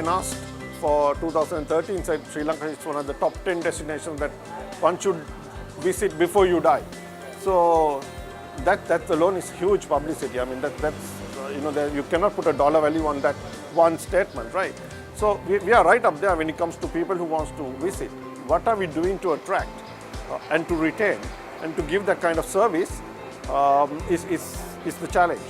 when asked for 2013, said Sri Lanka is one of the top 10 destinations that one should visit before you die. So that alone is huge publicity. I mean, you cannot put a dollar value on that one statement, right? So we are right up there when it comes to people who wants to visit. What are we doing to attract and to retain and to give that kind of service is the challenge.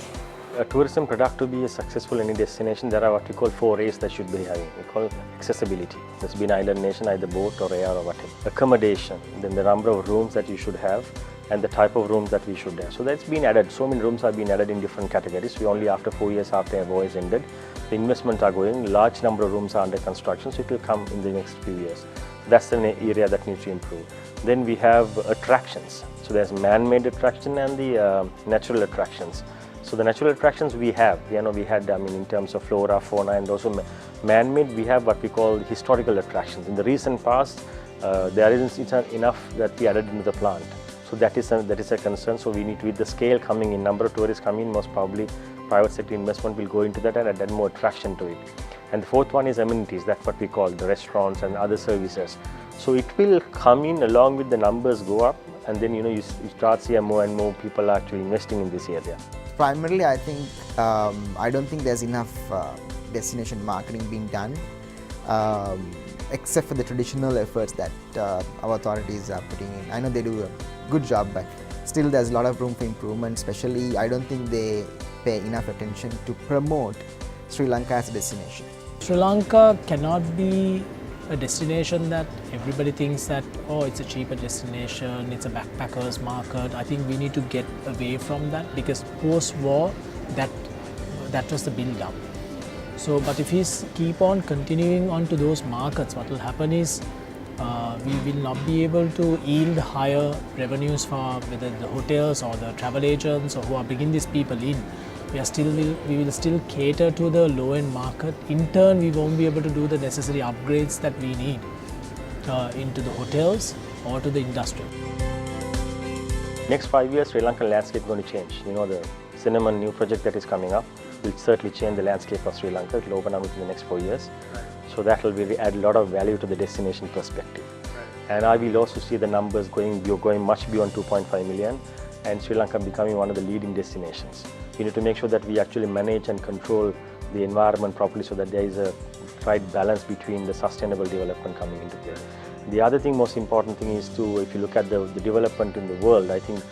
A tourism product to be successful in any destination, there are what we call 4 A's that should be having. We call accessibility. That's been island nation, either boat or air or whatever. Accommodation, then the number of rooms that you should have and the type of rooms that we should have. So that's been added. So many rooms have been added in different categories. We only after 4 years after our voyage ended, the investments are going. Large number of rooms are under construction, so it will come in the next few years. That's an area that needs to improve. Then we have attractions. So there's man-made attraction and the natural attractions. So the natural attractions we have, we had, in terms of flora, fauna, and also man-made, we have what we call historical attractions. In the recent past, there isn't enough that we added into the plant. So that is a concern. So we need to, with the scale coming in, number of tourists coming in, most probably private sector investment will go into that and add more attraction to it. And the fourth one is amenities. That's what we call the restaurants and other services. So it will come in along with the numbers go up, and then you start seeing more and more people are actually investing in this area. Primarily, I think I don't think there's enough destination marketing being done, except for the traditional efforts that our authorities are putting in. I know they do a good job, but still there's a lot of room for improvement. Especially, I don't think they pay enough attention to promote Sri Lanka as a destination. Sri Lanka cannot be a destination that everybody thinks that, oh, it's a cheaper destination, it's a backpackers market. I think we need to get away from that, because post-war, that was the build-up. So, but if we keep on continuing on to those markets, what will happen is we will not be able to yield higher revenues for whether the hotels or the travel agents or who are bringing these people in. We will still cater to the low-end market. In turn, we won't be able to do the necessary upgrades that we need into the hotels or to the industry. Next 5 years, Sri Lankan landscape is going to change. The Cinnamon new project that is coming up will certainly change the landscape of Sri Lanka. It will open up within the next 4 years. So that will really add a lot of value to the destination perspective. And I will also see the numbers going much beyond 2.5 million, and Sri Lanka becoming one of the leading destinations. We need to make sure that we actually manage and control the environment properly, so that there is a right balance between the sustainable development coming into play. The other thing, most important thing is if you look at the development in the world, I think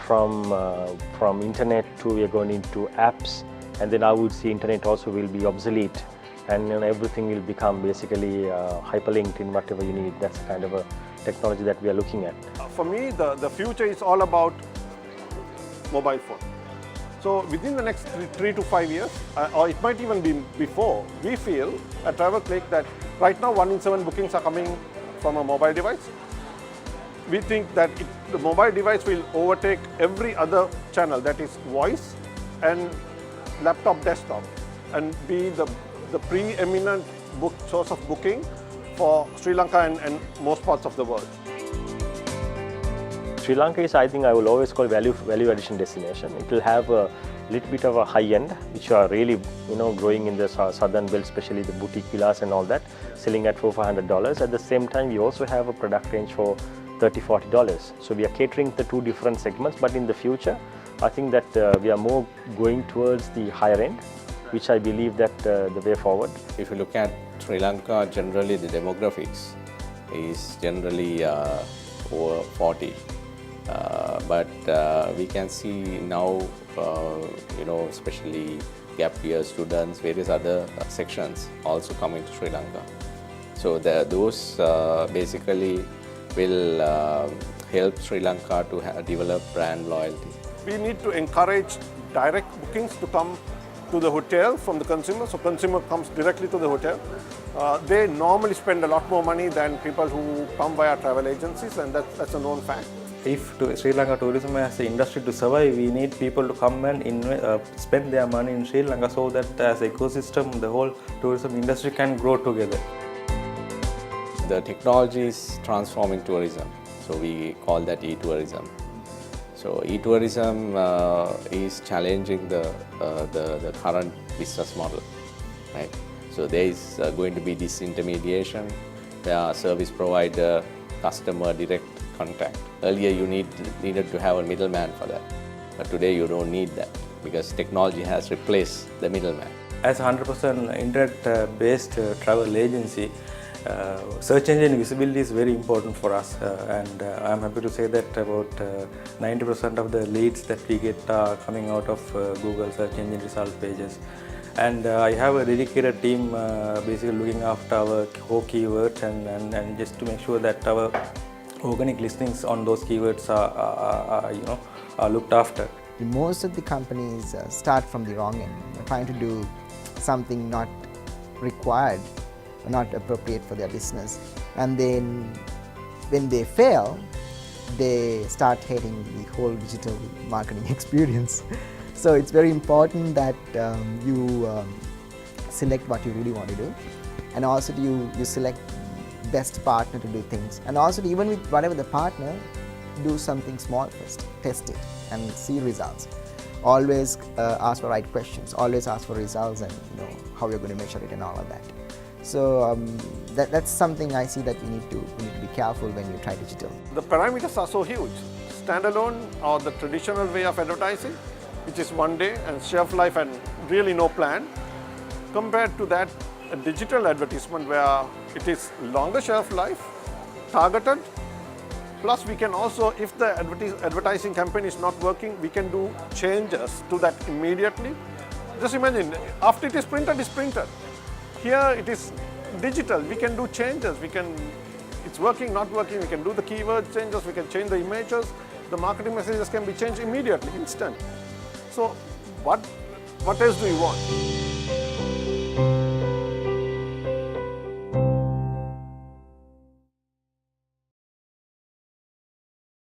from internet to we are going into apps, and then I would see internet also will be obsolete, and everything will become basically hyperlinked in whatever you need. That's the kind of a technology that we are looking at. For me, the future is all about mobile phone. So within the next 3 to 5 years, or it might even be before, we feel at Travel Click that right now 1 in 7 bookings are coming from a mobile device. We think that the mobile device will overtake every other channel, that is voice and laptop, desktop, and be the preeminent source of booking for Sri Lanka and most parts of the world. Sri Lanka is, I think, I will always call value addition destination. It will have a little bit of a high end, which are really growing in the southern belt, especially the boutique villas and all that, selling at $400. At the same time, we also have a product range for $30-40. So we are catering the two different segments, but in the future, I think that we are more going towards the higher end, which I believe that the way forward. If you look at Sri Lanka, generally the demographics is generally over 40. But we can see now, especially gap year students, various other sections also coming to Sri Lanka. So those basically will help Sri Lanka to develop brand loyalty. We need to encourage direct bookings to come to the hotel from the consumer. So consumer comes directly to the hotel. They normally spend a lot more money than people who come via travel agencies, and that's a known fact. If Sri Lanka tourism as an industry to survive, we need people to come and spend their money in Sri Lanka, so that as an ecosystem, the whole tourism industry can grow together. The technology is transforming tourism, so we call that e-tourism. So e-tourism is challenging the current business model, right? So there is going to be disintermediation where service provider, customer direct contact. Earlier you needed to have a middleman for that, but today you don't need that because technology has replaced the middleman. As a 100% internet-based travel agency, search engine visibility is very important for us, and I'm happy to say that about 90% of the leads that we get are coming out of Google search engine result pages. And I have a dedicated team basically looking after our core keywords and just to make sure that our organic listings on those keywords are looked after. Most of the companies start from the wrong end. They're trying to do something not required, not appropriate for their business, and then when they fail, they start hating the whole digital marketing experience. So it's very important that you select what you really want to do, and also you select best partner to do things, and also even with whatever the partner, do something small first, test it and see results. Always ask for right questions, always ask for results, and how you're going to measure it and all of that. So that's something I see that we need to be careful when you try digital. The parameters are so huge. Standalone or the traditional way of advertising, which is one day and shelf life and really no plan, compared to that a digital advertisement where it is longer shelf life, targeted, plus we can also, if the advertising campaign is not working, we can do changes to that immediately. Just imagine, after it is printed, it's printed. Here it is digital, we can do changes, it's working, not working, we can do the keyword changes, we can change the images, the marketing messages can be changed immediately, instant. So what else do you want?